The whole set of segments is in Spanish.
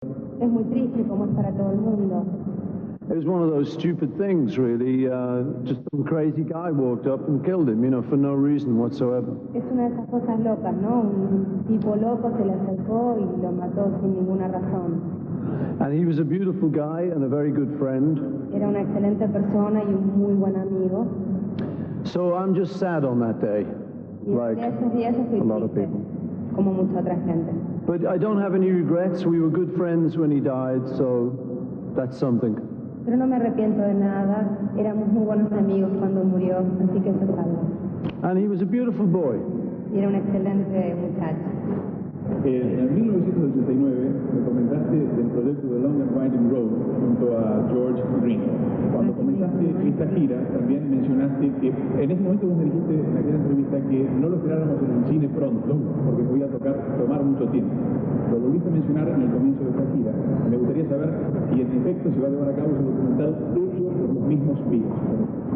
Es muy triste, como es para todo el mundo. It was one of those stupid things, really. Just some crazy guy walked up and killed him, for no reason whatsoever. Es una de esas cosas locas, ¿no? Un tipo loco se le acercó y lo mató sin ninguna razón. And he was a beautiful guy and a very good friend. Era una excelente persona y un muy buen amigo. So I'm just sad on that day, Y like esos días estoy a lot of triste, people. como mucha otra gente. But I don't have any regrets. We were good friends when he died, so that's something. Pero no me arrepiento de nada. Éramos muy buenos amigos cuando murió, así que eso es algo. And he was a beautiful boy. Y era un excelente muchacho. En 1989 me comentaste del proyecto de Long and Winding Road junto a George Ringo. Cuando comenzaste esta gira también mencionaste que en ese momento vos me dijiste en aquella entrevista que no lo esperáramos en el cine pronto porque podía tomar mucho tiempo. Lo volviste a mencionar en el comienzo de esta gira. Me gustaría saber si en efecto se va a llevar a cabo ese documental hecho por los mismos Beatles,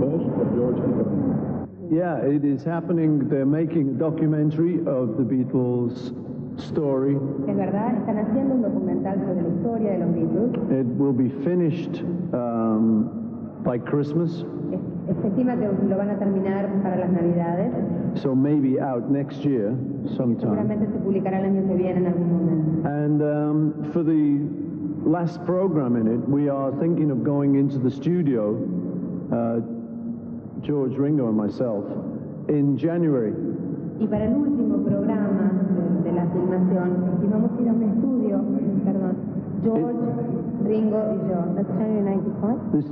vos, por George y por Ringo. Yeah, it is happening. They're making a documentary of the Beatles story. Es verdad, están haciendo un documental sobre la historia de los Beatles. It will be finished by Christmas. Se estima que lo van a terminar para las Navidades. So maybe out next year sometime. Seguramente se publicará el año que viene en algún momento. And for the last program in it, we are thinking of going into the studio, George, Ringo and myself, in January. Y para el último programa de la filmación, estimamos ir a un estudio, George, Ringo y yo. That's January 94? This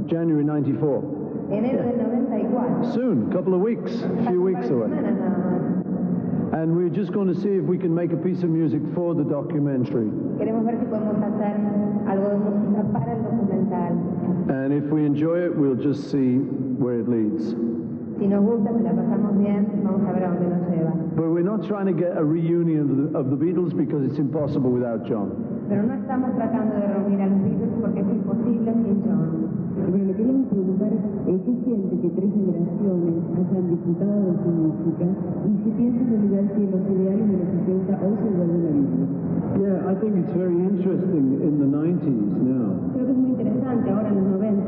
January 94. Enero del 94. Soon, a couple of weeks, a few weeks away. And we're just going to see if we can make a piece of music for the documentary. Queremos ver si podemos hacer algo de música para el documental. And if we enjoy it, we'll just see where it leads. Si nos gusta, si la pasamos bien, vamos a ver a dónde nos lleva. But we're not trying to get a reunion of the Beatles because it's impossible without John. Pero no estamos tratando de reunir a los Beatles porque es imposible sin John. Pero le queríamos preguntar qué siente que tres generaciones hayan disfrutado de su música y si piensa en realidad que los ideales de los 60 hoy se vuelven a vivir. Yeah, I think it's very interesting in the 90s now. Creo que es muy interesante ahora en los 90.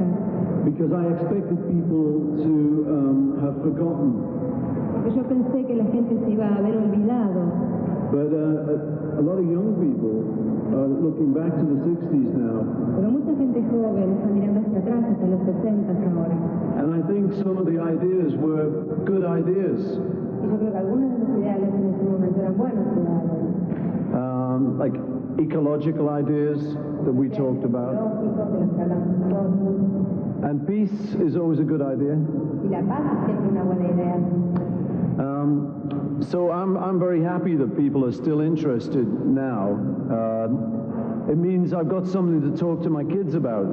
Because I expected people to have forgotten. Porque yo pensé que la gente se iba a haber olvidado. But a lot of young people are looking back to the 60s now. Pero mucha gente joven está mirando hacia atrás, hasta los 60 ahora. And I think some of the ideas were good ideas. Y yo creo que algunos de los ideales en ese momento eran buenos ideales. Like ecological ideas that we talked about. Lógicos, de los que hablamos nosotros. And peace is always a good idea. Y la paz es siempre una buena idea. So I'm very happy that people are still interested now. It means I've got something to talk to my kids about.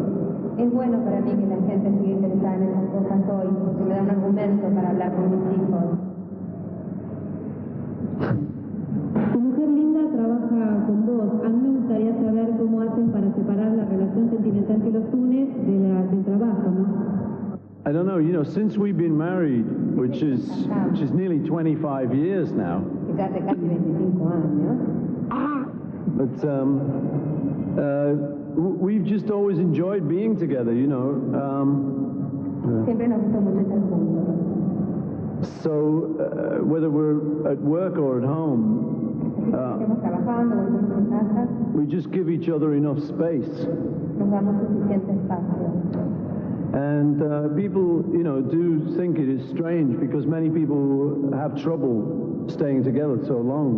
Es bueno para mí que la gente siga interesada en esas cosas hoy, porque me da un argumento para hablar con mis hijos. Tu mujer Linda trabaja con vos. A mí me gustaría saber cómo hacen para separar la relación sentimental que los une del trabajo, ¿no? I don't know, since we've been married, which is nearly 25 years now. Ya hace casi 25 años. But we've just always enjoyed being together, Siempre nos gustó mucho estar juntos. So whether we're at work or at home, Estemos trabajando, o estemos en casa, we just give each other enough space. nos damos suficiente espacio. And people, do think it is strange because many people have trouble staying together so long,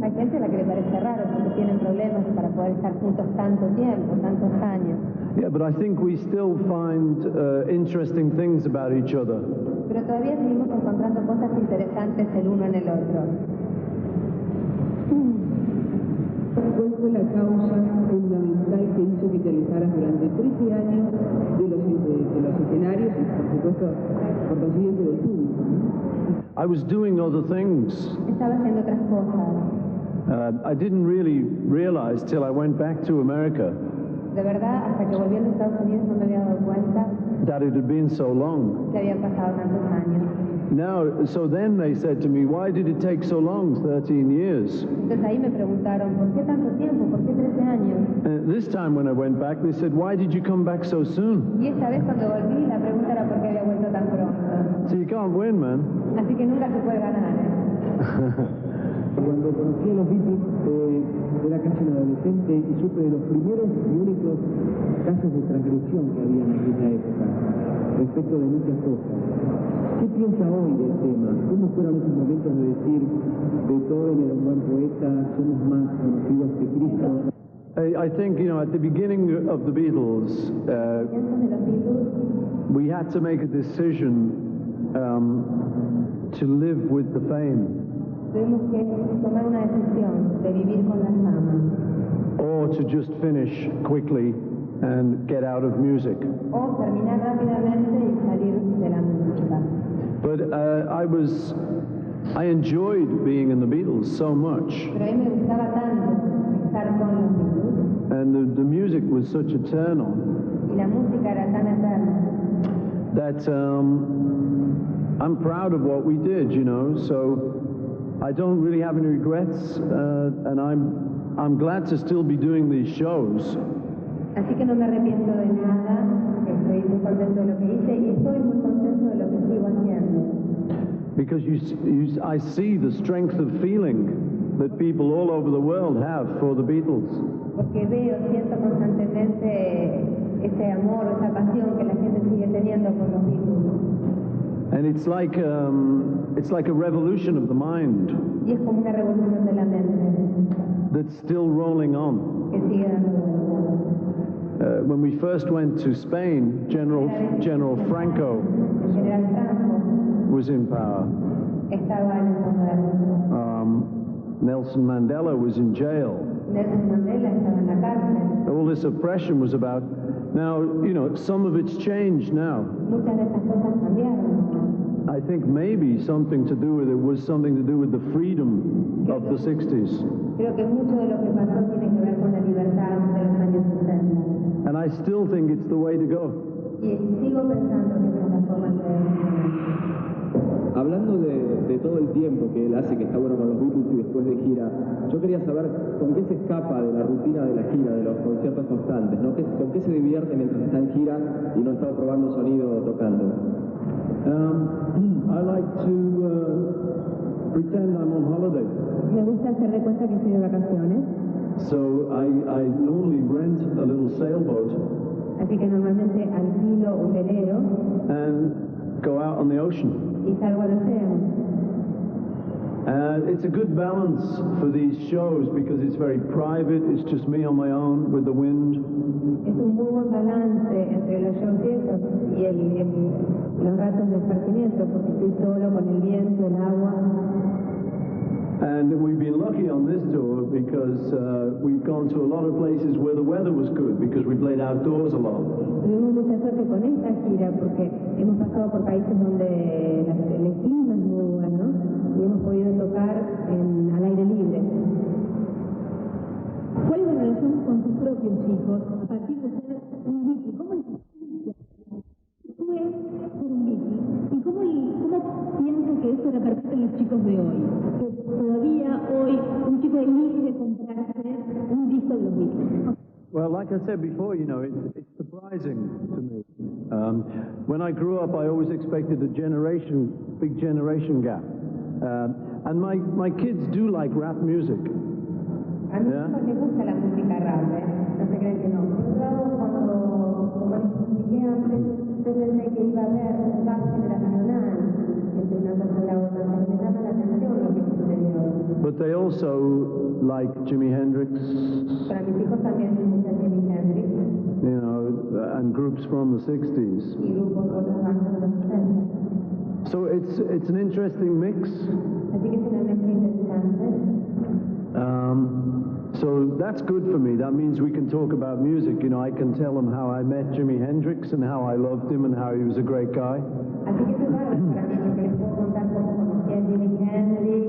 Hay gente a la que le parece raro porque tienen problemas para poder estar juntos tanto tiempo, tantos años. Yeah, but I think we still find interesting things about each other. Pero todavía seguimos encontrando cosas interesantes el uno en el otro. ¿Cuál fue la causa fundamental que hizo que te alejaras durante 13 años de los escenarios y, por supuesto, por consiguiente del público? I was doing other things. Estaba haciendo otras cosas. I didn't really realize till I went back to America De verdad, hasta que volví a los Estados Unidos no me había dado cuenta that it had been so long. que habían pasado tantos años. Now, so then they said to me, why did it take so long, 13 years? Entonces ahí me preguntaron, ¿por qué tanto tiempo? ¿Por qué 13 años? This time when I went back, they said, why did you come back so soon? Y esta vez cuando volví, la pregunta era por qué había vuelto tan pronto. So you can't win, man. Así que nunca se puede ganar, Cuando conocí a los Beatles, era casi un adolescente y supe de los primeros y únicos casos de transgresión que había en aquella época, respecto de muchas cosas. ¿Qué piensa hoy del tema? ¿Cómo fueron esos momentos de decir, Beethoven era un buen poeta, somos más conocidos que Cristo? I think, you know, at the beginning of the Beatles, we had to make a decision to live with the fame. Tuvimos que tomar una decisión de vivir con la fama. Or to just finish quickly and get out of music. O terminar rápidamente y salir de la música. But I enjoyed being in the Beatles so much. Pero a mí me gustaba tanto estar con los Beatles. And the music was such a turn on. Y la música era tan eterna. That I'm proud of what we did, you know, so I don't really have any regrets, and I'm glad to still be doing these shows. Así que no me arrepiento de nada, estoy muy contento de lo que hice y estoy muy contento de lo que sigo haciendo. Because I see the strength of feeling that people all over the world have for the Beatles. Porque siento constantemente ese amor, esa pasión que la gente sigue teniendo por los Beatles. And it's like a revolution of the mind. Y es como una revolución de la mente. That's still rolling on. Que sigue dando vueltas. When we first went to Spain, General Franco was in power. Estaba en el poder. Nelson Mandela was in jail. Nelson Mandela estaba en la cárcel. All this oppression was about. Now, you know, some of it's changed now. Muchas de estas cosas cambiaron. I think maybe something to do with it was something to do with the freedom of the 60s. Creo que mucho de lo que pasó tiene que ver con la libertad de los años 60. And I still think it's the way to go. Y sigo pensando que esa es la forma de. Hablando de todo el tiempo que él hace, que está bueno con los Beatles y después de gira, yo quería saber con qué se escapa de la rutina de la gira, de los conciertos constantes, ¿no? ¿Con qué se divierte mientras está en gira y no está probando sonido tocando? I like to pretend I'm on holiday. Me gusta hacer de cuenta que estoy de vacaciones. So I normally rent a little sailboat. Así que normalmente alquilo un velero. And go out on the ocean. Y salgo al océano. And it's a good balance for these shows because it's very private. It's just me on my own with the wind. Es un muy buen balance entre los shows y los ratos de esparcimiento porque estoy solo con el viento, el agua. And we've been lucky on this tour because we've gone to a lot of places where the weather was good because we played outdoors a lot. Tuvimos mucha suerte con esta gira porque hemos pasado por países donde el clima es muy bueno y hemos podido tocar al aire libre. ¿Cuál es la relación con tus propios hijos a partir de ser un Beatle? ¿Cómo les tú es ser un Beatle? ¿Y cómo piensas que eso repercute en los chicos de hoy? Que todavía hoy un chico elige comprarse un disco de los Beatles. Well, like I said before, you know, it's surprising to me. When I grew up, I always expected a big generation gap. And my kids do like rap music. A mis hijos les gusta la música rap, no se creen que no. Como les expliqué antes, yo pensé que iba a haber un gap generacional entre una cosa y la otra. Me llama la atención lo que sucedió. But they also like Jimi Hendrix. Para mis hijos también les gusta Jimi Hendrix. You know, and groups from the 60s. Y grupos de otras bandas de los 60. So it's an interesting mix. Así que es una mezcla interesante. So that's good for me. That means we can talk about music. You know, I can tell them how I met Jimi Hendrix and how I loved him and how he was a great guy. Así que eso es bárbaro para mí, porque les puedo contar cómo conocí a Jimi Hendrix,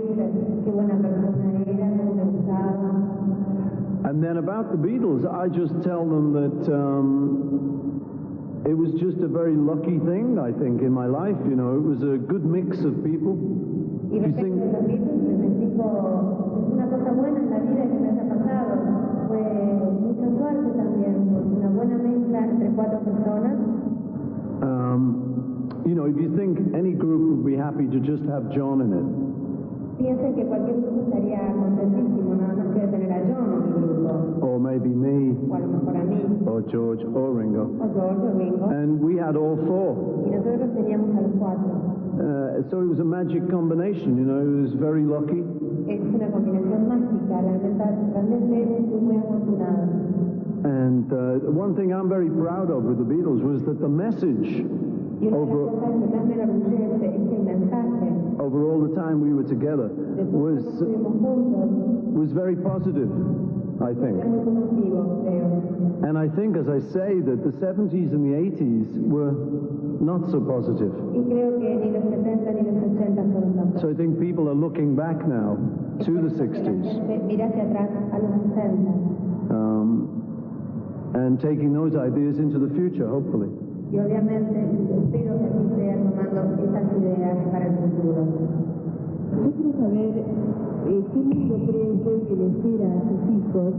qué buena persona era, cómo me gustaba. And then about the Beatles, I just tell them that It was just a very lucky thing, I think, in my life. You know, it was a good mix of people. Y respecto a los Beatles, les digo, es una cosa buena en la vida que me haya pasado. Fue mucha suerte también, porque una buena mezcla entre 4 personas. You know, if you think any group would be happy to just have John in it. Piensen que cualquier grupo estaría contentísimo, nada más que de tener a John en el grupo. Or maybe me. O a lo mejor a mí. Or George, or Ringo. O George, o Ringo. And we had all 4. Y nosotros teníamos a los 4. So it was a magic combination, you know, it was very lucky. Es una combinación mágica, realmente fui muy afortunada. And one thing I'm very proud of with the Beatles was that the message over all the time we were together was very positive, I think. And I think, as I say, that the 70s and the 80s were not so positive. So I think people are looking back now to the 60s. And taking those ideas into the future, hopefully. Y obviamente espero que así sea tomando estas ideas para el futuro. Yo quiero saber qué mundo cree usted que le espera a sus hijos,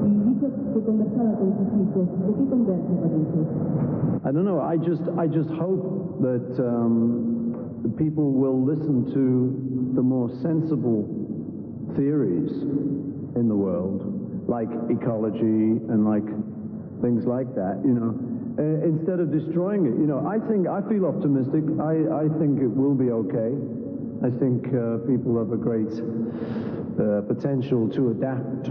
y dijo que conversaba con sus hijos. ¿De qué conversa con ellos? I don't know. I just hope that people will listen to the more sensible theories in the world, like ecology and like things like that, you know. Instead of destroying it, you know, I feel optimistic. I think it will be okay. I think people have a great potential to adapt.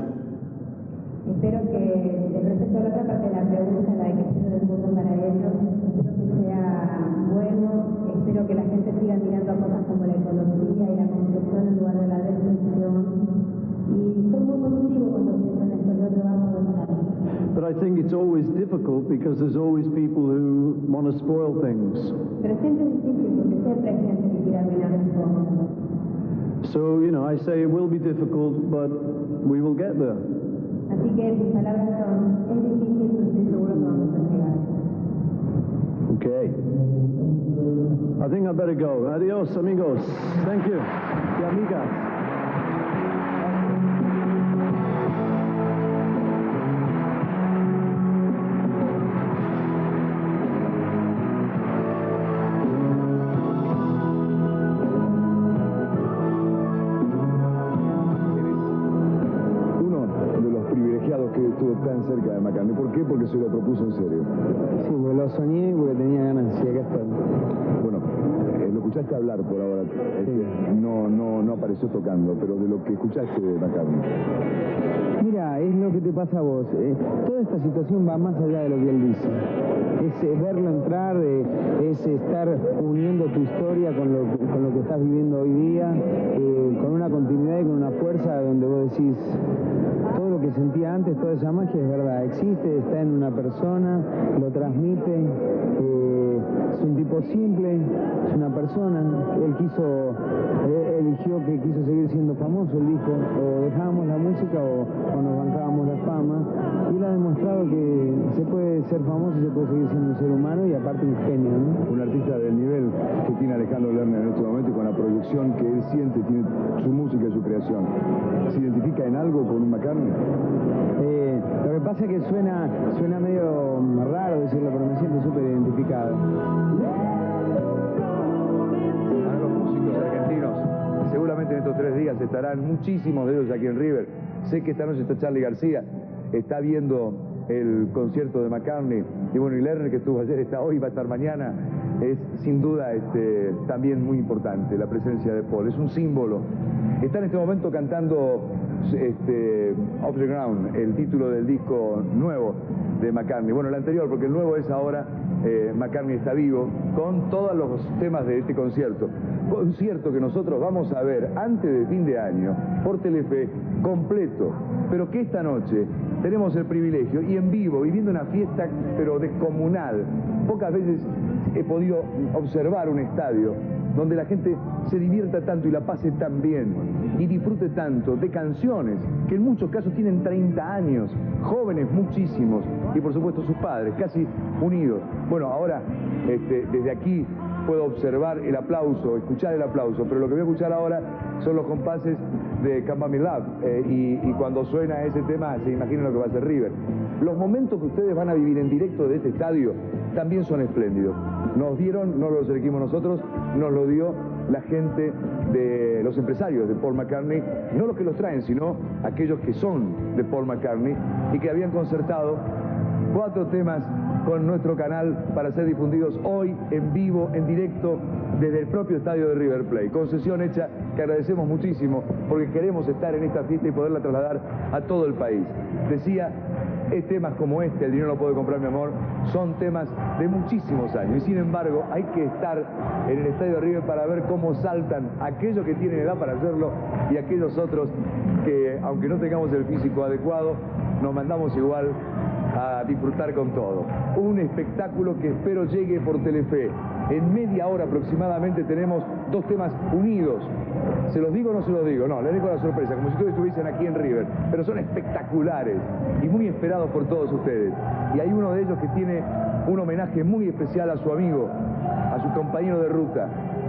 Espero que, respecto a la otra parte de la pregunta, la de que es el mundo para ellos, espero que sea bueno, espero que la gente siga mirando a cosas como la ecología y la construcción en lugar de la destrucción. Y soy muy positivo cuando pienso en esto, creo que vamos a avanzar. But I think it's always difficult because there's always people who want to spoil things. Pero siempre es difícil porque siempre hay gente que quiere arruinar las cosas. So, you know, I say it will be difficult, but we will get there. Así que mis palabras son, es difícil, pero estoy seguro que vamos a llegar. Okay. I think I better go. Adios, amigos. Thank you. Y amigas. Estuvo tan cerca de McCartney. ¿Por qué? Porque se lo propuso en serio. Sí, pues lo soñé porque tenía ganas y acá estoy. Bueno, lo escuchaste hablar por ahora. No apareció tocando, pero de lo que escuchaste de McCartney. Mira, es lo que te pasa a vos. Toda esta situación va más allá de lo que él dice. Es verlo entrar, es estar uniendo tu historia con lo que estás viviendo hoy día, con una continuidad y con una fuerza donde vos decís, todo lo que sentía antes, toda esa magia es verdad, existe, está en una persona, lo transmite, es un tipo simple, es una persona, él eligió que quiso seguir siendo famoso, él dijo, o dejábamos la música o nos bancábamos la fama, y él ha demostrado que se puede ser famoso y se puede seguir siendo un ser humano y aparte un genio, ¿no? Un artista del nivel que tiene Alejandro Lerner en este momento y con la proyección que él siente, tiene su música y su creación. ¿Se identifica en algo con un McCartney? Lo que pasa es que suena medio raro decirlo, pero me siento súper identificado. Para los músicos argentinos, seguramente en estos 3 días estarán muchísimos de ellos aquí en River. Sé que esta noche está Charly García, está viendo el concierto de McCartney, y bueno, y Lerner, que estuvo ayer, está hoy, va a estar mañana. Es sin duda también muy importante la presencia de Paul, es un símbolo. Está en este momento cantando Off the Ground, el título del disco nuevo de McCartney. Bueno, el anterior, porque el nuevo es ahora McCartney está vivo, con todos los temas de este concierto. Concierto que nosotros vamos a ver antes de fin de año por Telefe, completo, pero que esta noche tenemos el privilegio y en vivo, viviendo una fiesta pero descomunal. Pocas veces he podido observar un estadio donde la gente se divierta tanto y la pase tan bien y disfrute tanto de canciones que en muchos casos tienen 30 años, jóvenes muchísimos, y por supuesto sus padres, casi unidos. Bueno, ahora desde aquí puedo observar el aplauso, escuchar el aplauso, pero lo que voy a escuchar ahora son los compases de Come Back My Love, y cuando suena ese tema se imaginan lo que va a hacer River. Los momentos que ustedes van a vivir en directo de este estadio también son espléndidos. Nos dieron, no los elegimos nosotros, nos lo dio la gente de los empresarios de Paul McCartney, no los que los traen, sino aquellos que son de Paul McCartney y que habían concertado 4 temas con nuestro canal para ser difundidos hoy en vivo, en directo, desde el propio estadio de River Plate. Concesión hecha que agradecemos muchísimo porque queremos estar en esta fiesta y poderla trasladar a todo el país. Decía, temas como este, El dinero no puede comprar mi amor, son temas de muchísimos años y sin embargo hay que estar en el estadio de River para ver cómo saltan aquellos que tienen edad para hacerlo y aquellos otros que, aunque no tengamos el físico adecuado, nos mandamos igual a disfrutar con todo. Un espectáculo que espero llegue por Telefe. En media hora aproximadamente tenemos 2 temas unidos. ¿Se los digo o no se los digo? No, les dejo la sorpresa, como si ustedes estuviesen aquí en River. Pero son espectaculares y muy esperados por todos ustedes. Y hay uno de ellos que tiene un homenaje muy especial a su amigo, a su compañero de ruta,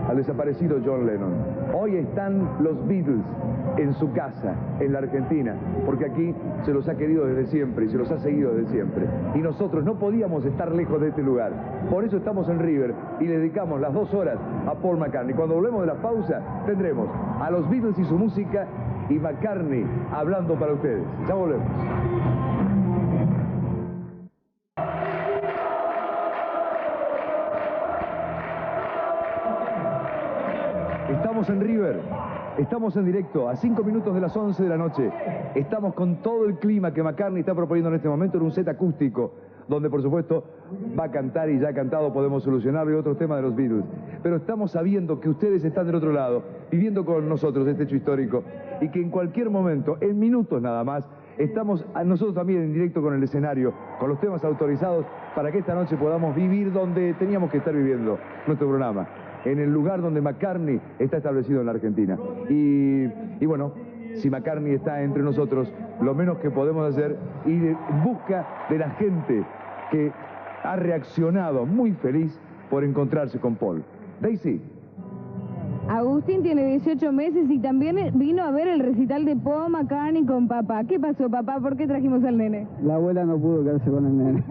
al desaparecido John Lennon. Hoy están los Beatles en su casa, en la Argentina, porque aquí se los ha querido desde siempre y se los ha seguido desde siempre. Y nosotros no podíamos estar lejos de este lugar. Por eso estamos en River y le dedicamos las 2 horas a Paul McCartney. Cuando volvemos de la pausa, tendremos a los Beatles y su música y McCartney hablando para ustedes. Ya volvemos. Estamos en River, estamos en directo, a 5 minutos de las 11 de la noche. Estamos con todo el clima que McCartney está proponiendo en este momento en un set acústico, donde por supuesto va a cantar y ya ha cantado, podemos solucionarlo, y otros temas de los Beatles. Pero estamos sabiendo que ustedes están del otro lado, viviendo con nosotros este hecho histórico, y que en cualquier momento, en minutos nada más, estamos nosotros también en directo con el escenario, con los temas autorizados, para que esta noche podamos vivir donde teníamos que estar viviendo nuestro programa, en el lugar donde McCartney está establecido en la Argentina. Y bueno, si McCartney está entre nosotros, lo menos que podemos hacer ir en busca de la gente que ha reaccionado muy feliz por encontrarse con Paul. Daisy. Agustín tiene 18 meses y también vino a ver el recital de Paul McCartney con papá. ¿Qué pasó, papá? ¿Por qué trajimos al nene? La abuela no pudo quedarse con el nene.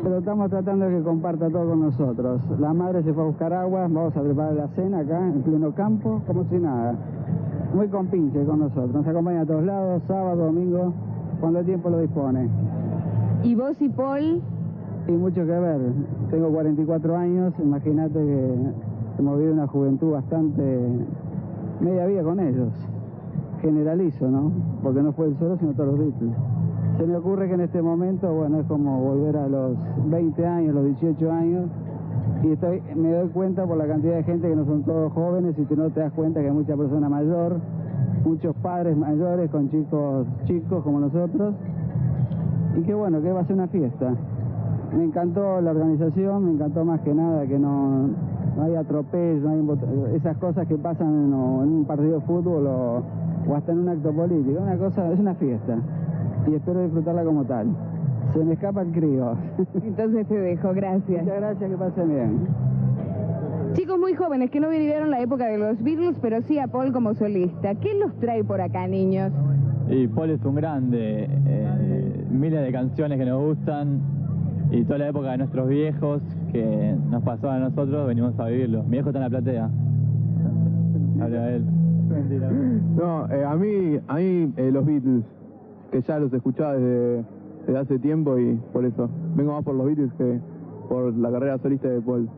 Pero estamos tratando de que comparta todo con nosotros. La madre se fue a buscar agua, vamos a preparar la cena acá, en pleno campo, como si nada. Muy compinche con nosotros. Nos acompaña a todos lados, sábado, domingo, cuando el tiempo lo dispone. ¿Y vos y Paul? Y mucho que ver. Tengo 44 años, imagínate que hemos vivido una juventud bastante media vida con ellos. Generalizo, ¿no? Porque no fue él solo, sino todos los Beatles. Se me ocurre que en este momento, bueno, es como volver a los 20 años, los 18 años, y me doy cuenta por la cantidad de gente que no son todos jóvenes, y no te das cuenta que hay mucha persona mayor, muchos padres mayores con chicos como nosotros, y que bueno, que va a ser una fiesta. Me encantó la organización, me encantó más que nada que no hay atropello, no hay esas cosas que pasan en un partido de fútbol o hasta en un acto político. Es una fiesta. Y espero disfrutarla como tal. Se me escapa el crío. Entonces te dejo, gracias. Muchas gracias, que pasen bien. Chicos muy jóvenes que no vivieron la época de los Beatles, pero sí a Paul como solista. ¿Qué los trae por acá, niños? Y Paul es un grande, miles de canciones que nos gustan, y toda la época de nuestros viejos que nos pasó a nosotros, venimos a vivirlo. Mi viejo está en la platea. Habla él. Mentira. No, a mí los Beatles, que ya los escuchaba desde hace tiempo, y por eso vengo más por los Beatles que por la carrera solista de Paul.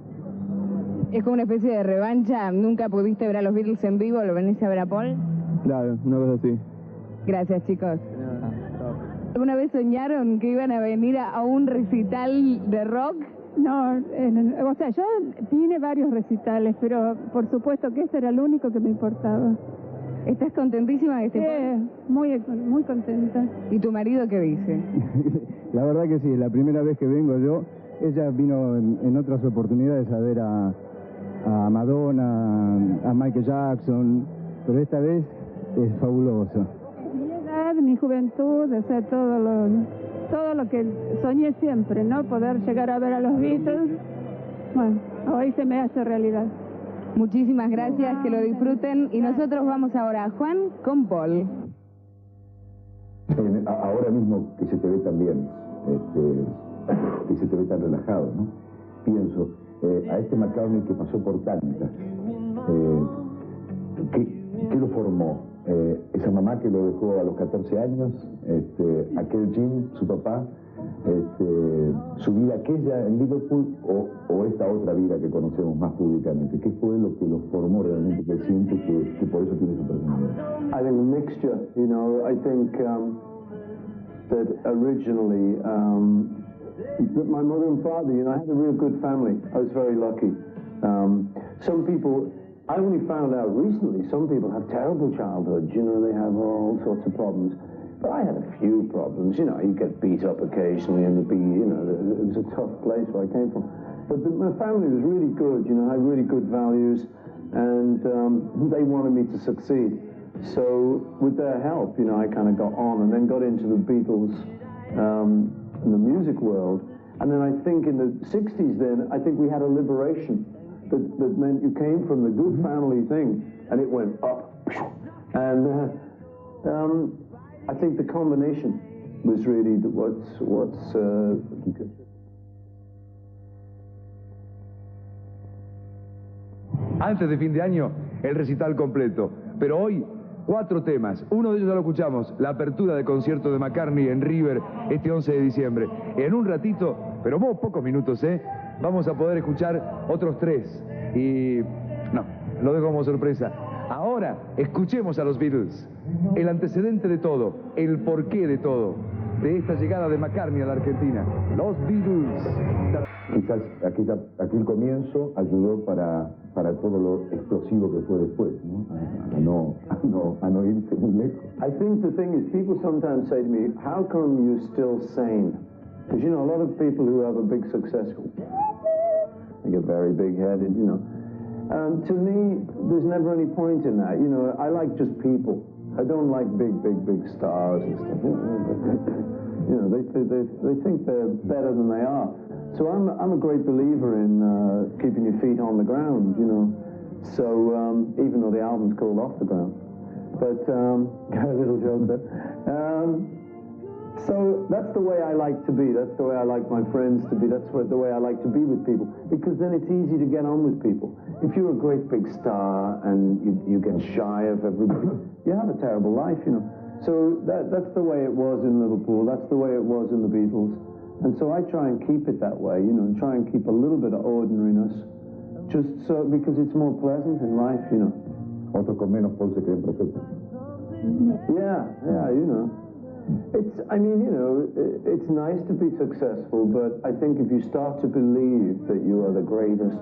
Es como una especie de revancha. ¿Nunca pudiste ver a los Beatles en vivo? ¿Lo venís a ver a Paul? Claro, una cosa así. Gracias, chicos. ¿Alguna vez soñaron que iban a venir a un recital de rock? No, o sea, yo vine varios recitales, pero por supuesto que este era el único que me importaba. ¿Estás contentísima de este Paul? Muy contenta. ¿Y tu marido qué dice? La verdad que sí, es la primera vez que vengo yo. Ella vino en otras oportunidades a ver a a Madonna, a Michael Jackson, pero esta vez es fabuloso. Mi edad, mi juventud, o sea, todo lo que soñé siempre, ¿no? Poder llegar a ver a los Beatles, bueno, hoy se me hace realidad. Muchísimas gracias, que lo disfruten. Y nosotros vamos ahora, Juan, con Paul. Ahora mismo que se te ve tan bien, que se te ve tan relajado, ¿no? Pienso, a este McCartney que pasó por tantas, ¿qué lo formó? Esa mamá que lo dejó a los 14 años, aquel Jim, su papá, su vida aquella en Liverpool o esta otra vida que conocemos más públicamente. ¿Qué fue lo que lo formó realmente, que siente que por eso tiene su personalidad? I think a mixture, you know. I think that originally, my mother and father, you know, I had a real good family. I was very lucky. Some people, I only found out recently, some people have terrible childhoods, you know, they have all sorts of problems. But I had a few problems, you know, you get beat up occasionally and it was a tough place where I came from. But my family was really good, you know, I had really good values, and they wanted me to succeed. So with their help, you know, I kind of got on and then got into the Beatles and the music world. And then I think in the 60s then, I think we had a liberation that meant you came from the good family thing and it went up. And I think the combination was really what's Antes de fin de año, el recital completo. Pero hoy, 4 temas. Uno de ellos ya lo escuchamos, la apertura del concierto de McCartney en River este 11 de diciembre. En un ratito, pero pocos minutos, vamos a poder escuchar otros 3. Y no, lo dejo como sorpresa. Ahora, escuchemos a los Beatles. El antecedente de todo, el porqué de todo, de esta llegada de McCartney a la Argentina. Los Beatles. Quizás aquí el comienzo ayudó para todo lo explosivo que fue después, ¿no? A no irse muy lejos. I think the thing is, people sometimes say to me, how come you're still sane? Because, you know, a lot of people who have a big success, they get very big-headed, you know. To me, there's never any point in that. You know, I like just people. I don't like big stars and stuff. You know, they think they're better than they are. So I'm a great believer in keeping your feet on the ground, you know. So even though the album's called Off the Ground, but got a little joke there. So that's the way I like to be. That's the way I like my friends to be. That's the way I like to be with people, because then it's easy to get on with people. If you're a great big star and you get shy of everybody, you have a terrible life, you know. So that's the way it was in Liverpool. That's the way it was in the Beatles. And so I try and keep it that way, you know, and try and keep a little bit of ordinariness, just so, because it's more pleasant in life, you know. Otros con menos Paul se creen perfectos. Yeah, you know. I mean, you know, it's nice to be successful, but I think if you start to believe that you are the greatest,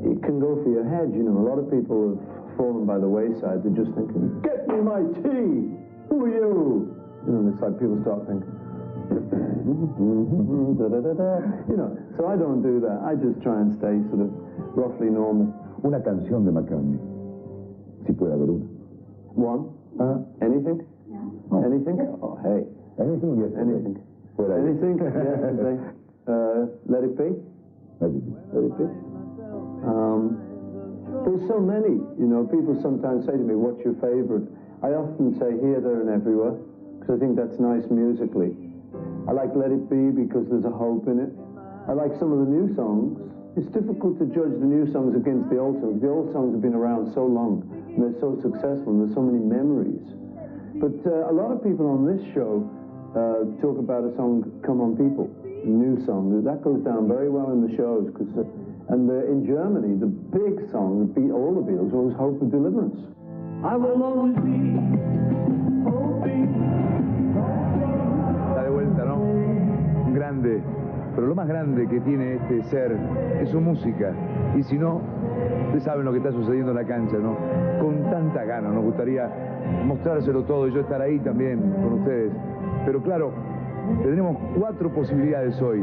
it can go for your head, you know. A lot of people have fallen by the wayside. They're just thinking, get me my tea! Who are you? You know, and it's like people start thinking, you know, so I don't do that. I just try and stay sort of roughly normal. Una canción de McCartney, si puede haber una. One? Anything? No. Anything? Oh, hey. Anything, yes. Anything. Anything, yesterday. Let it be? Let it be. Let it be. There's so many, you know, people sometimes say to me, what's your favorite? I often say Here, There and Everywhere, because I think that's nice musically. I like Let It Be because there's a hope in it. I like some of the new songs. It's difficult to judge the new songs against the old songs. The old songs have been around so long, and they're so successful, and there's so many memories. But a lot of people on this show talk about a song, Come On People, a new song. That goes down very well in the shows, and in Germany, the big song that beat all the Beatles was Hope of Deliverance. I will always be hoping. Está de vuelta, ¿no? Un grande. Pero lo más grande que tiene este ser es su música. Y si no, ustedes saben lo que está sucediendo en la cancha, ¿no? Con tanta gana, nos gustaría mostrárselo todo y yo estar ahí también con ustedes. Pero claro, tendremos 4 posibilidades hoy.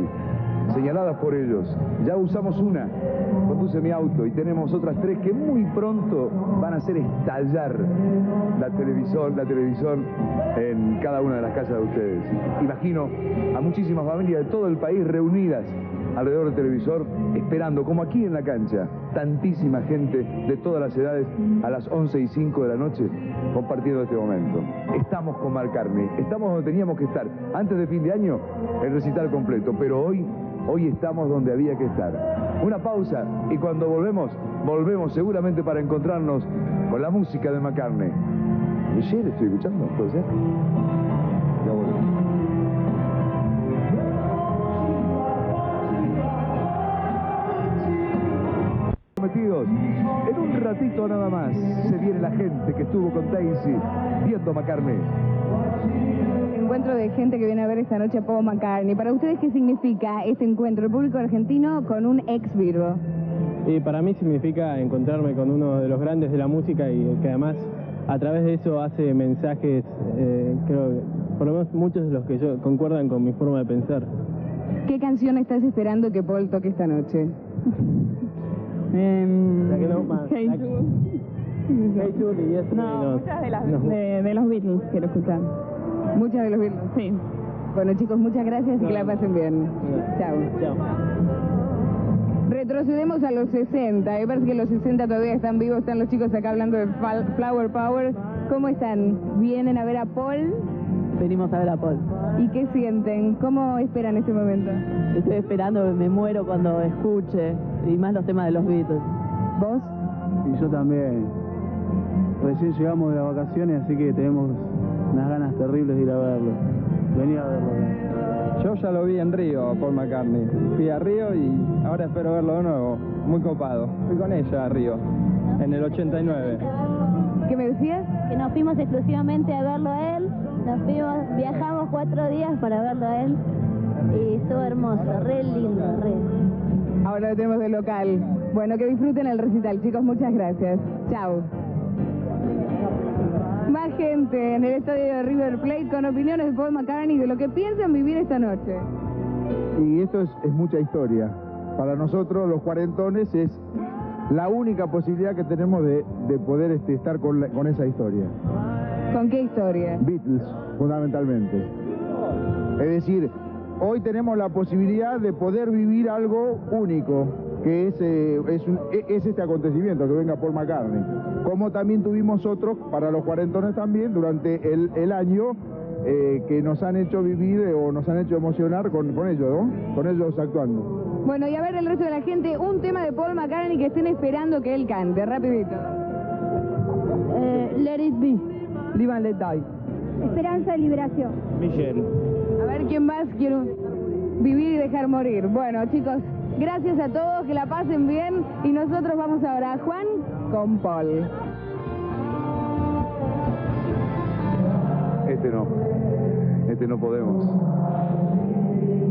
señaladas por ellos. Ya usamos una, conduje mi auto, y tenemos otras 3 que muy pronto van a hacer estallar la televisión en cada una de las casas de ustedes. Imagino a muchísimas familias de todo el país reunidas alrededor del televisor, esperando, como aquí en la cancha, tantísima gente de todas las edades a las 11:05 de la noche compartiendo este momento. Estamos con McCartney, estamos donde teníamos que estar. Antes de fin de año, el recital completo, pero hoy estamos donde había que estar. Una pausa y cuando volvemos seguramente para encontrarnos con la música de McCartney. Michelle, estoy escuchando, ¿puede ser? Ya volvemos. En un ratito nada más se viene la gente que estuvo con Daisy viendo a McCartney. Encuentro de gente que viene a ver esta noche a Paul McCartney. ¿Para ustedes qué significa este encuentro? El público argentino con un ex Virgo. Y para mí significa encontrarme con uno de los grandes de la música y que además a través de eso hace mensajes, creo que por lo menos muchos de los que yo concuerdan con mi forma de pensar. ¿Qué canción estás esperando que Paul toque esta noche? Hey Jude y eso. No, muchas de los Beatles quiero escuchar. ¿Muchas de los Beatles? Sí. Bueno, chicos, muchas gracias y que la pasen bien. Chao. Chao. Retrocedemos a los 60. Me parece que los 60 todavía están vivos. Están los chicos acá hablando de Flower Power. ¿Cómo están? ¿Vienen a ver a Paul? Venimos a ver a Paul. ¿Y qué sienten? ¿Cómo esperan este momento? Estoy esperando, me muero cuando escuche, y más los temas de los Beatles. ¿Vos? Y yo también. Recién llegamos de las vacaciones, así que tenemos unas ganas terribles de ir a verlo. Venir a verlo. Yo ya lo vi en Río, Paul McCartney. Fui a Río y ahora espero verlo de nuevo. Muy copado. Fui con ella a Río, en el 89. ¿Qué me decías? Que nos fuimos exclusivamente a verlo a él. Viajamos 4 días para verlo a él. Y estuvo hermoso, re lindo, re. Ahora lo tenemos de local. Bueno, que disfruten el recital, chicos. Muchas gracias. Chao. Más gente en el estadio de River Plate con opiniones de Paul McCartney de lo que piensan vivir esta noche. Y esto es mucha historia. Para nosotros, los cuarentones, es la única posibilidad que tenemos de poder estar con esa historia. ¿Con qué historia? Beatles, fundamentalmente. Es decir, hoy tenemos la posibilidad de poder vivir algo único, que es este acontecimiento, que venga Paul McCartney. Como también tuvimos otros, para los cuarentones también, durante el año, que nos han hecho vivir o nos han hecho emocionar con ellos, ¿no? Con ellos actuando. Bueno, y a ver el resto de la gente, un tema de Paul McCartney que estén esperando que él cante, rapidito. Let It Be. Live and Let Die. Esperanza y liberación. Michelle. A ver quién más quiere vivir y dejar morir. Bueno, chicos, gracias a todos, que la pasen bien y nosotros vamos ahora a Juan con Paul. Este no podemos.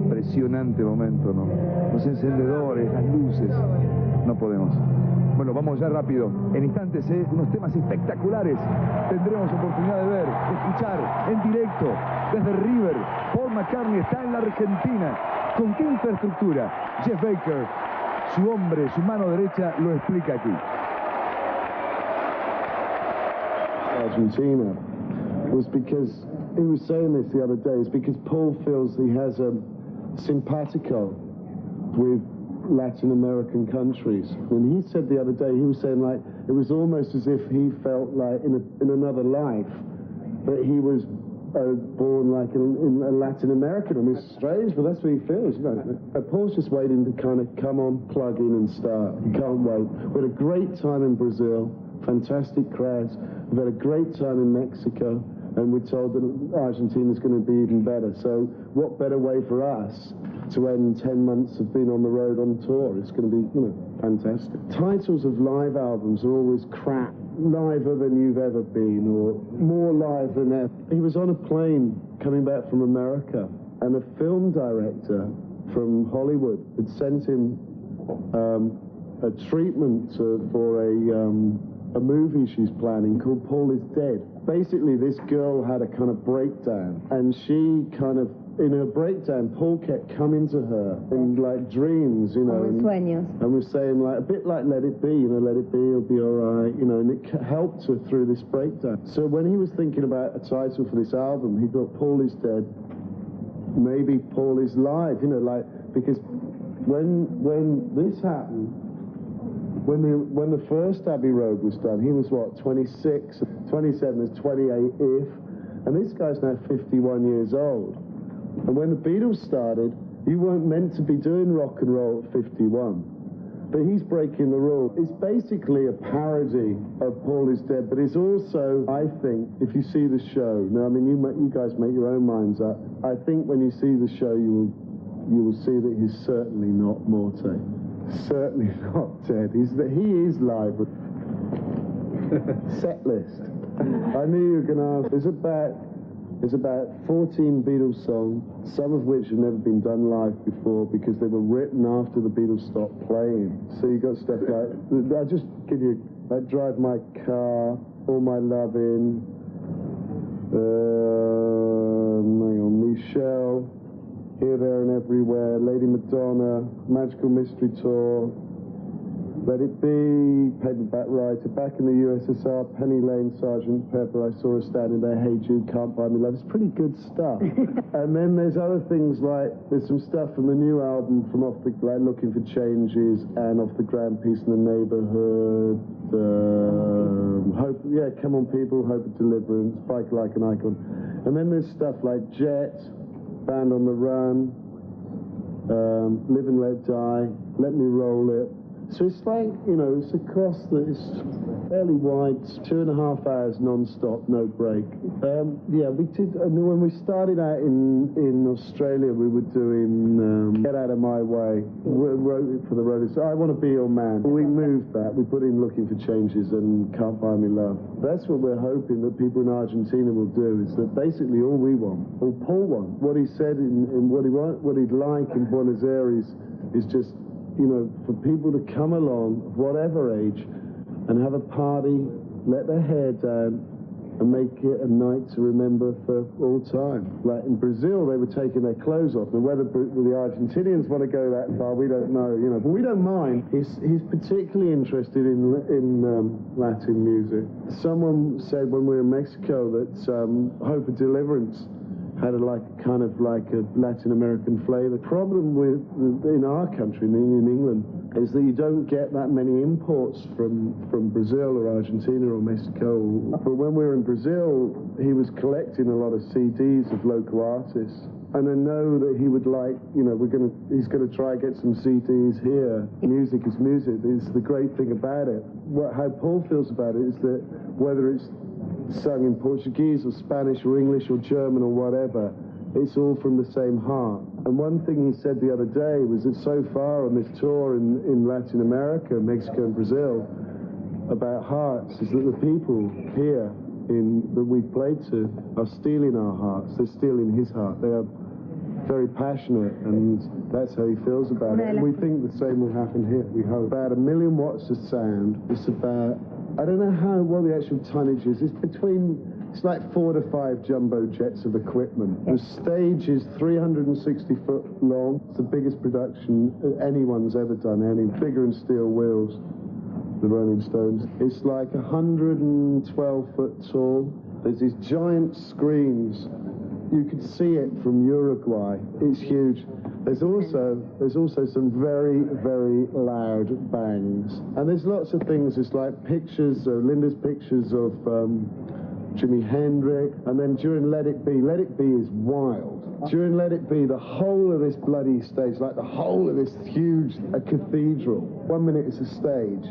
Impresionante momento, ¿no? Los encendedores, las luces, no podemos. Bueno, vamos ya rápido. En instantes, unos temas espectaculares. Tendremos oportunidad de ver, de escuchar en directo desde River. Paul McCartney está en la Argentina. ¿Con qué infraestructura? Jeff Baker, su hombre, su mano derecha, lo explica aquí. Argentina was because he was saying this the other day. It's because Paul feels he has a simpatico with Latin American countries. And he said the other day, he was saying like it was almost as if he felt like in another life that he was born like in Latin American. I mean, it's strange, but that's what he feels. You know, Paul's just waiting to kind of come on, plug in, and start. He can't wait. We had a great time in Brazil, fantastic crowds. We've had a great time in Mexico, and we're told that Argentina's going to be even better. So, what better way for us to end 10 months of being on the road on tour? It's going to be, you know, fantastic. Titles of live albums are always crap. Liver than you've ever been, or more live than ever. He was on a plane coming back from America, and a film director from Hollywood had sent him a treatment for a movie she's planning called Paul is Dead. Basically, this girl had a kind of breakdown, and she kind of in her breakdown, Paul kept coming to her in like dreams, you know, Como en sueños. and was saying like a bit like "Let It Be," you know, "Let it be, it'll be all right," you know, and it helped her through this breakdown. So when he was thinking about a title for this album, he thought Paul is dead, maybe Paul is live, you know, like because when this happened, when the first Abbey Road was done, he was what, 26, 27 is 28 if, and this guy's now 51 years old. And when the Beatles started, you weren't meant to be doing rock and roll at 51. But he's breaking the rule. It's basically a parody of Paul is Dead, but it's also, I think, if you see the show, now I mean, you guys make your own minds up. I think when you see the show, you will see that he's certainly not morte. Certainly not dead. He is live. Set list. I knew you were going to ask. There's about 14 Beatles songs, some of which have never been done live before because they were written after the Beatles stopped playing. So you got stuff like, I'll just give you, like Drive My Car, All My Lovin', hang on, Michelle, Here, There and Everywhere, Lady Madonna, Magical Mystery Tour, Let It Be, Paperback Writer, Back in the USSR, Penny Lane, Sgt. Pepper, I Saw Her Standing There, Hey Jude, Can't Buy Me Love. It's pretty good stuff. And then there's other things like, there's some stuff from the new album from Off the, like Looking for Changes and Off the Grand Piece in the Neighborhood, Hope, yeah, Come On People, Hope of Deliverance, Bike Like an Icon. And then there's stuff like Jet, Band on the Run, Live and Let Die, Let Me Roll It. So it's like, you know, it's across it's fairly wide, 2.5 hours non-stop, no break. Yeah, we did, when we started out in Australia, we were doing Get Out of My Way, wrote it for the road. So I Want to Be Your Man. We moved that, we put in Looking for Changes and Can't Buy Me Love. That's what we're hoping that people in Argentina will do, is that basically all we want, all Paul wants, what he said in what he'd like in Buenos Aires is just, you know, for people to come along, whatever age, and have a party, let their hair down, and make it a night to remember for all time. Like in Brazil, they were taking their clothes off. And whether the Argentinians want to go that far, we don't know, you know. But we don't mind. He's particularly interested in Latin music. Someone said when we were in Mexico that Hope of Deliverance had a kind of like a Latin American flavor. The problem in our country, in England, is that you don't get that many imports from Brazil or Argentina or Mexico. But when we were in Brazil, he was collecting a lot of CDs of local artists. And I know that he would like, you know, he's gonna try and get some CDs here. Music is music. It's the great thing about it. How Paul feels about it is that whether it's sung in Portuguese or Spanish or English or German or whatever, it's all from the same heart. And one thing he said the other day was that so far on this tour in Latin America, Mexico and Brazil, about hearts, is that the people here that we've played to are stealing our hearts. They're stealing his heart. They are very passionate, and that's how he feels about it. And we think the same will happen here, we hope. About 1 million watts of sound. It's about, I don't know what the actual tonnage is. It's like 4 to 5 jumbo jets of equipment. The stage is 360 foot long. It's the biggest production anyone's ever done. Any bigger than steel wheels, the Rolling Stones. It's like 112 foot tall. There's these giant screens. You could see it from Uruguay. It's huge. There's also some very, very loud bangs. And there's lots of things. It's like pictures, Linda's pictures of Jimi Hendrix. And then during Let It Be is wild. During Let It Be, the whole of this bloody stage, like the whole of this huge cathedral. 1 minute it's a stage.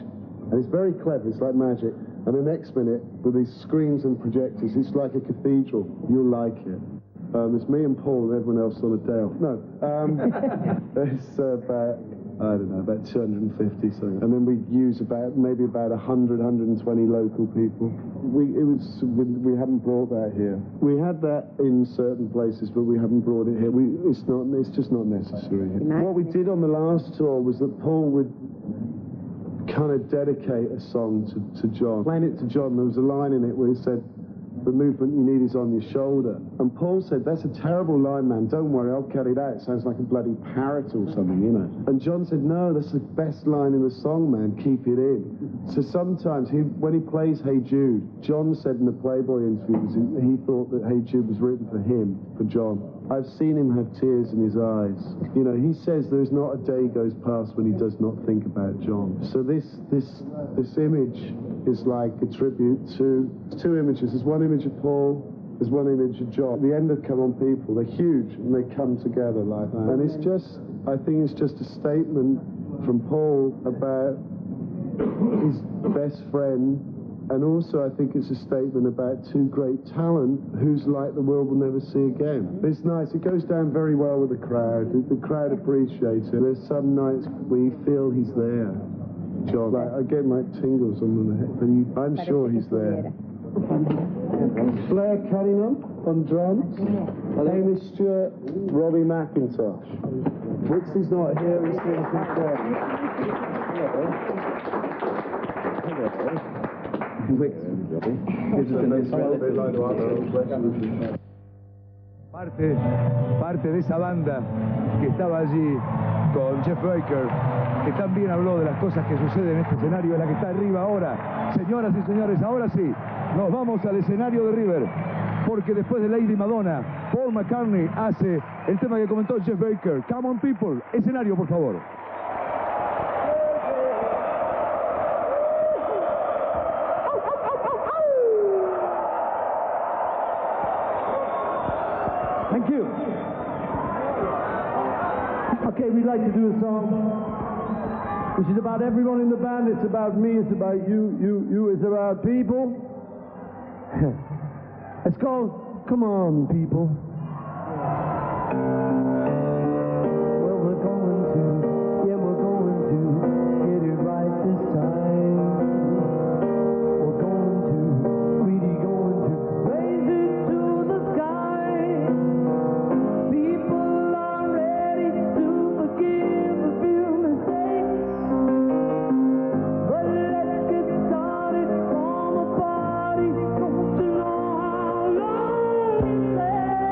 And it's very clever. It's like magic. And the next minute, with these screens and projectors, it's like a cathedral. You'll like it. It's me and Paul and everyone else on a day off. No, it's about, I don't know, about 250 something. And then we use maybe about 100, 120 local people. We haven't brought that here. We had that in certain places, but we haven't brought it here. It's just not necessary here. What we did on the last tour was that Paul would kind of dedicate a song to John. Playing it to John, there was a line in it where he said, The movement you need is on your shoulder. And Paul said, that's a terrible line, man. Don't worry, I'll cut it out. It sounds like a bloody parrot or something, you know. And John said, no, that's the best line in the song, man. Keep it in. So sometimes, when he plays Hey Jude, John said in the Playboy interviews, he thought that Hey Jude was written for him, for John. I've seen him have tears in his eyes. You know, he says there's not a day goes past when he does not think about John. So this image is like a tribute to two images. There's one image of Paul, there's one image of John. The end of Come On People, they're huge and they come together like that. And it's just, I think it's just a statement from Paul about his best friend. And also, I think it's a statement about two great talent whose like the world will never see again. It's nice. It goes down very well with the crowd. The crowd appreciates it. There's some nights where you feel he's there, John. Like, I get like tingles on the head, but I'm sure he's there. Blair Cunningham on drums. Amy Stewart, Robbie McIntosh. Wixley's not here. He's here Parte de esa banda que estaba allí con Jeff Baker, que también habló de las cosas que suceden en este escenario, en la que está arriba ahora. Señoras y señores, ahora sí, nos vamos al escenario de River, porque después de Lady Madonna, Paul McCartney hace el tema que comentó Jeff Baker. Come on people, escenario por favor. Thank you. Okay, we'd like to do a song which is about everyone in the band. It's about me, it's about you, it's about people. It's called Come On People. Well, we're going to get it right this time. We're really going to raise it to the sky. People are ready to forgive a few mistakes, but let's get started from a party. Don't you know how long it takes?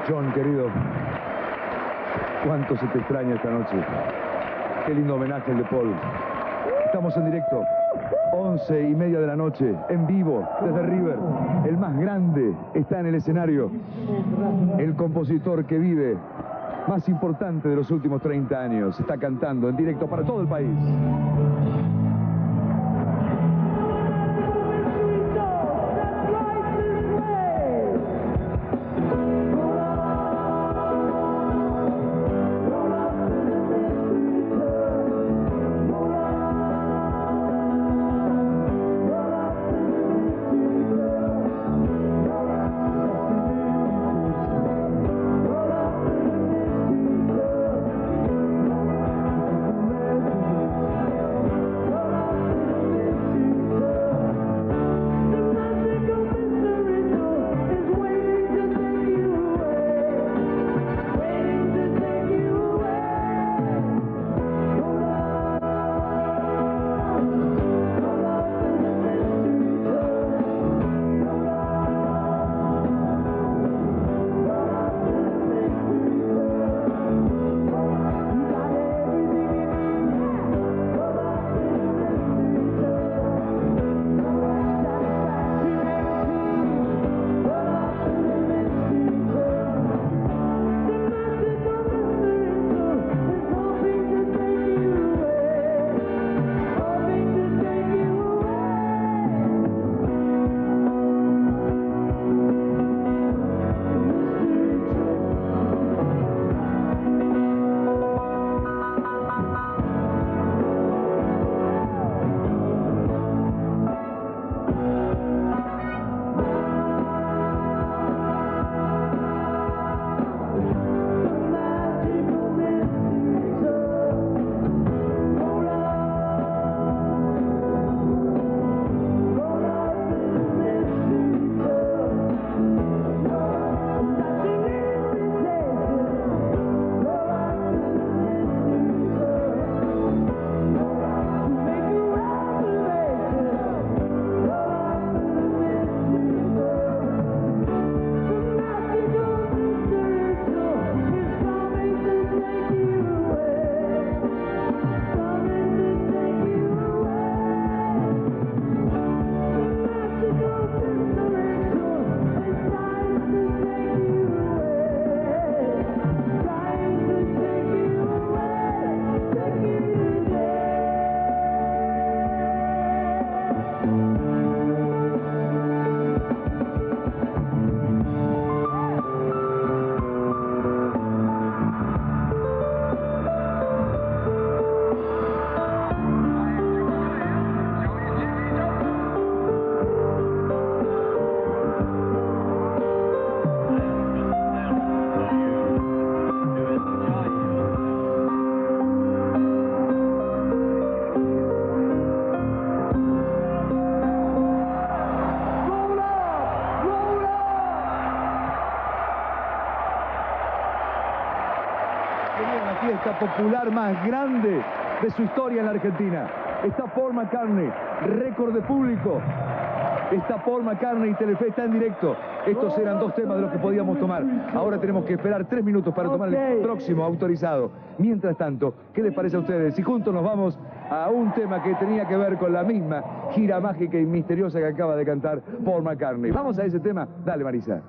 John, querido, cuánto se te extraña esta noche. Qué lindo homenaje el de Paul. Estamos en directo, 11:30 de la noche, en vivo, desde River. El más grande está en el escenario. El compositor que vive, más importante de los últimos 30 años, está cantando en directo para todo el país. Fiesta popular más grande de su historia en la Argentina. Está Paul McCartney, récord de público. Está Paul McCartney y Telefe está en directo. Estos eran dos temas de los que podíamos tomar. Ahora tenemos que esperar 3 minutos para tomar el próximo autorizado. Mientras tanto, ¿qué les parece a ustedes? Si juntos nos vamos a un tema que tenía que ver con la misma gira mágica y misteriosa que acaba de cantar Paul McCartney. ¿Vamos a ese tema? Dale, Marisa.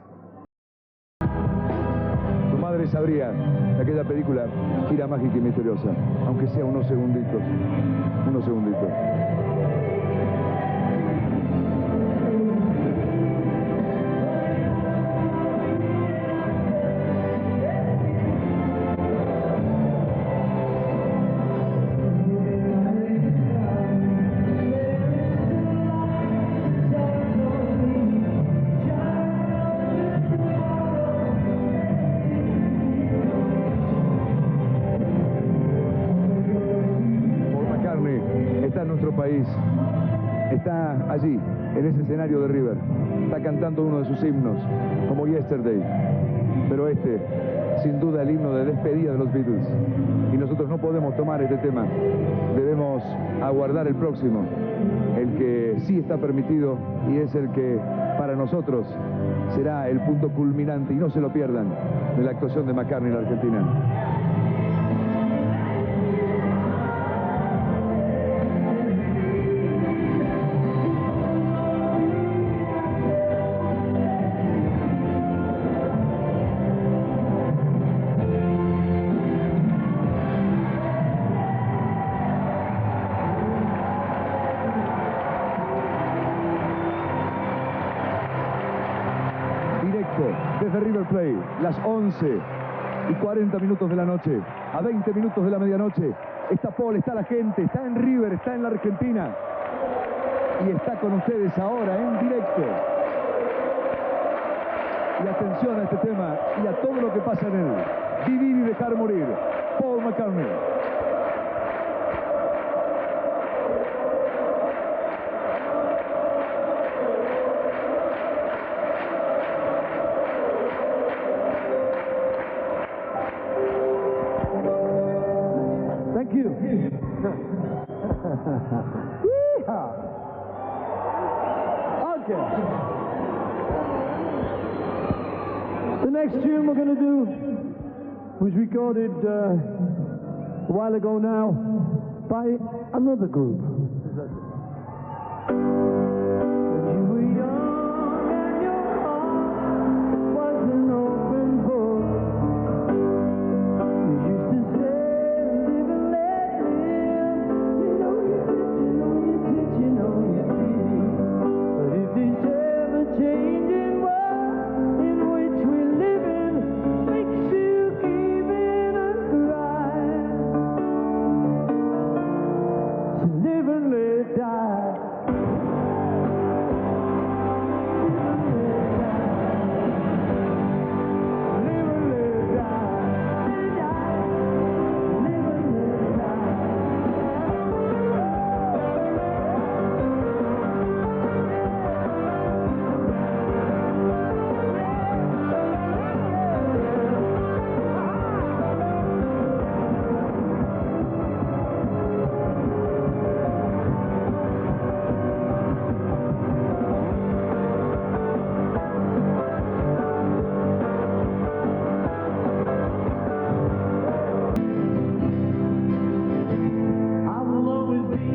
Tu madre sabría de aquella película Gira mágica y misteriosa, aunque sea unos segunditos. Unos segunditos. Está allí, en ese escenario de River. Está cantando uno de sus himnos, como Yesterday. Pero este sin duda el himno de despedida de los Beatles. Y nosotros no podemos tomar este tema. Debemos aguardar el próximo, el que sí está permitido y es el que para nosotros será el punto culminante, y no se lo pierdan, de la actuación de McCartney en la Argentina. Desde River Plate, las 11:40 de la noche, a 20 minutos de la medianoche, está Paul, está la gente, está en River, está en la Argentina, y está con ustedes ahora en directo. Y atención a este tema y a todo lo que pasa en él. Vivir y dejar morir, Paul McCartney. Thank you. Okay. The next tune we're going to do was recorded a while ago now by another group.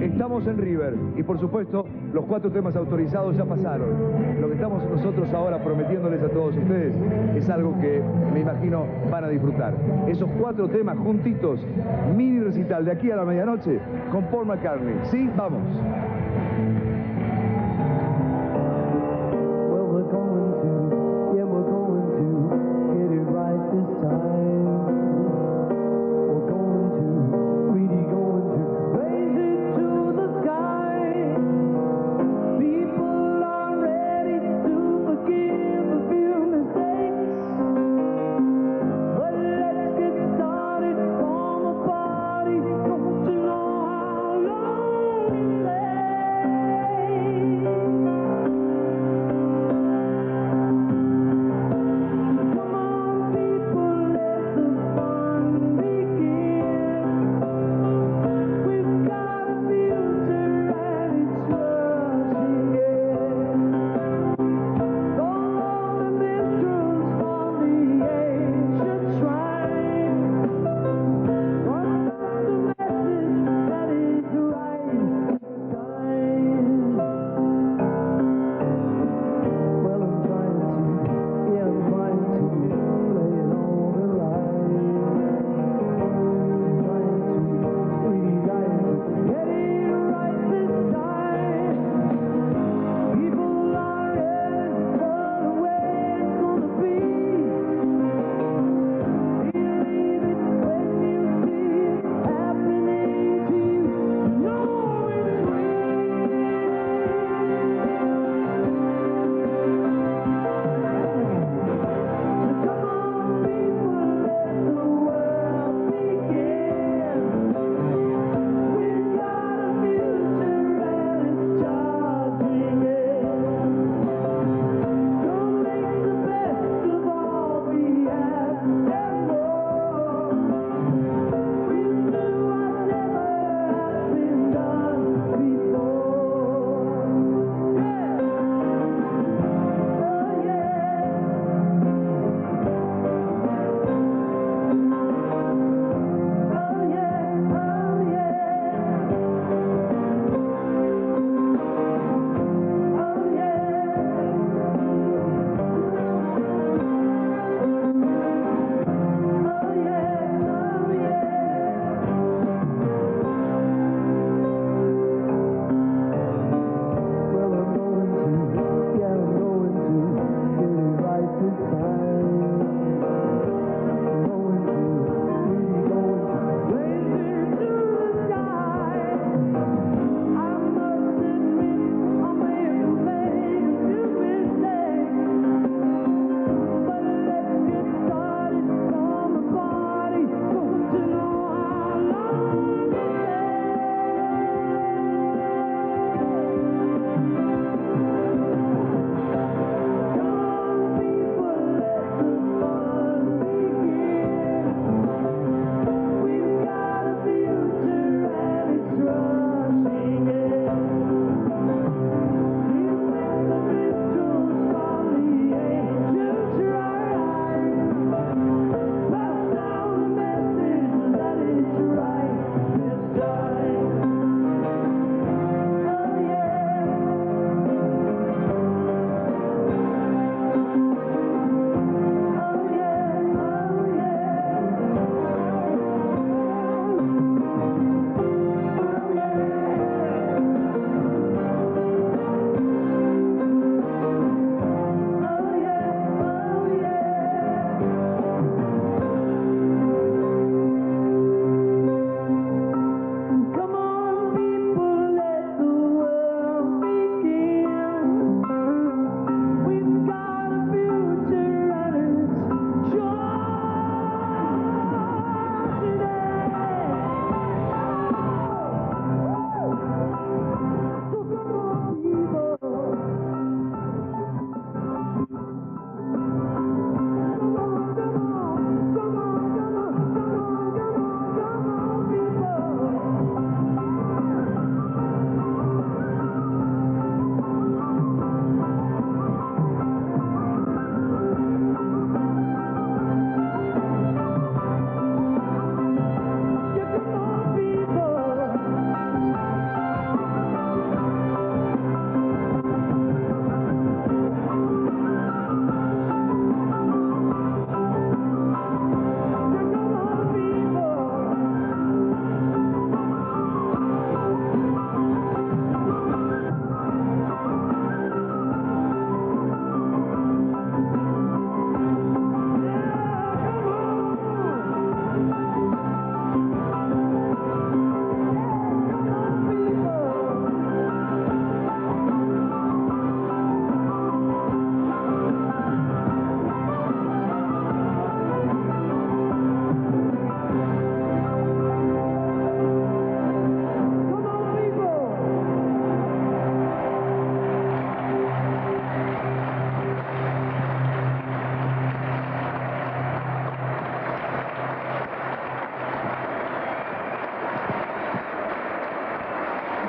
Estamos en River y por supuesto los 4 temas autorizados ya pasaron. Lo que estamos nosotros ahora prometiéndoles a todos ustedes es algo que me imagino van a disfrutar. Esos 4 temas juntitos, mini recital de aquí a la medianoche con Paul McCartney. ¿Sí? Vamos. Party, don't you know how long we lay?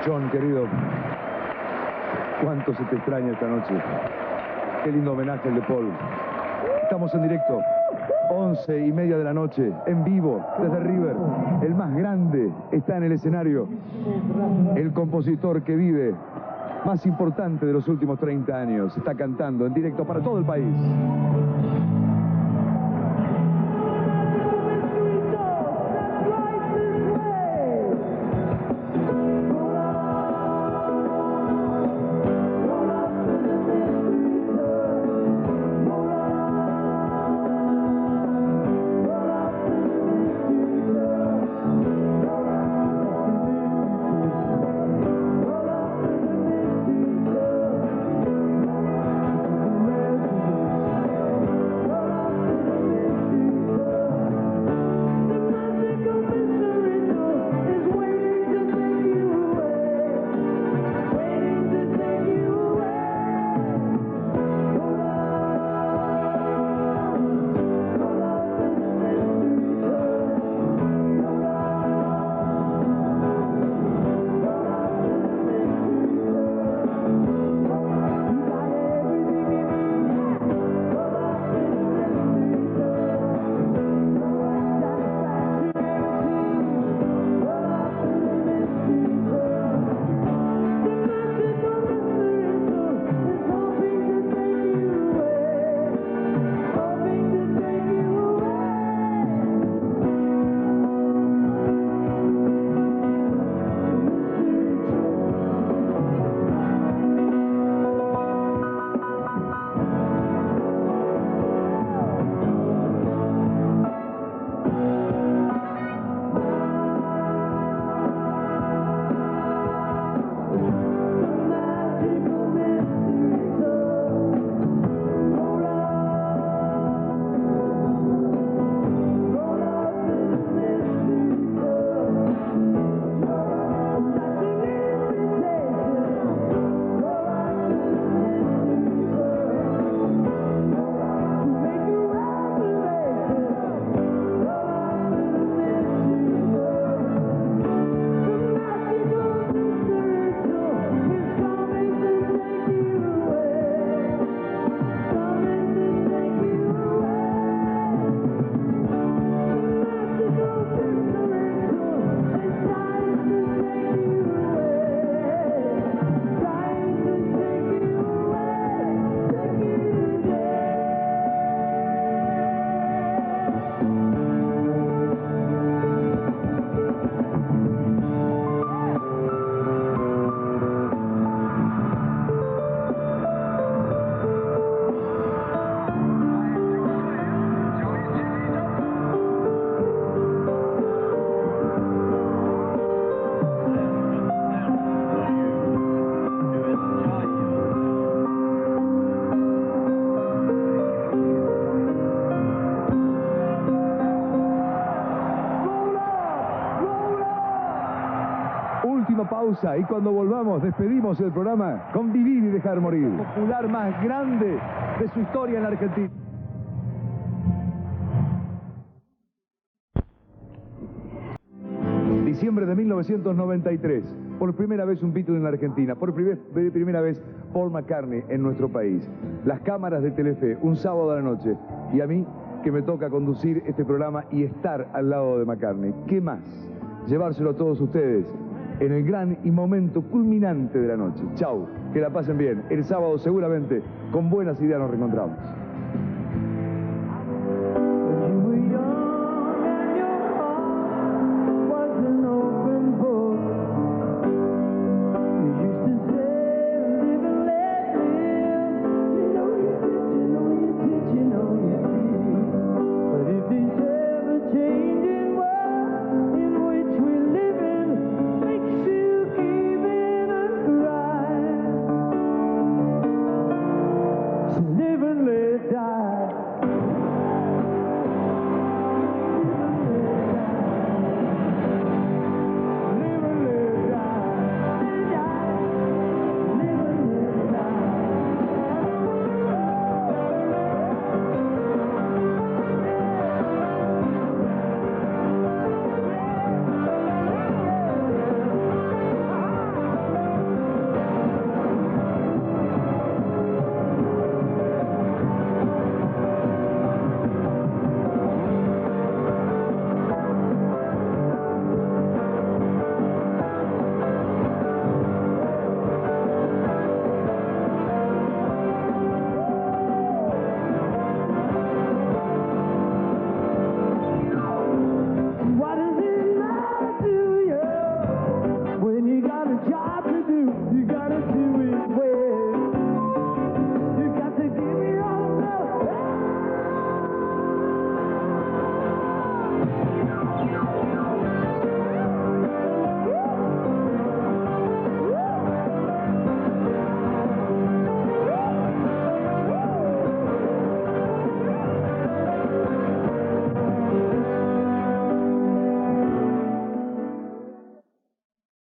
John, querido, cuánto se te extraña esta noche. Qué lindo homenaje el de Paul. Estamos en directo, 11:30 de la noche, en vivo, desde River. El más grande está en el escenario. El compositor que vive, más importante de los últimos 30 años, está cantando en directo para todo el país. Pausa, y cuando volvamos despedimos el programa con Vivir y Dejar Morir, el popular más grande de su historia en la Argentina. Diciembre de 1993, por primera vez un Beatle en la Argentina, por primera vez Paul McCartney en nuestro país. Las cámaras de Telefe, un sábado a la noche, y a mí que me toca conducir este programa y estar al lado de McCartney. ¿Qué más? Llevárselo a todos ustedes en el gran y momento culminante de la noche. Chau, que la pasen bien. El sábado seguramente con buenas ideas nos reencontramos.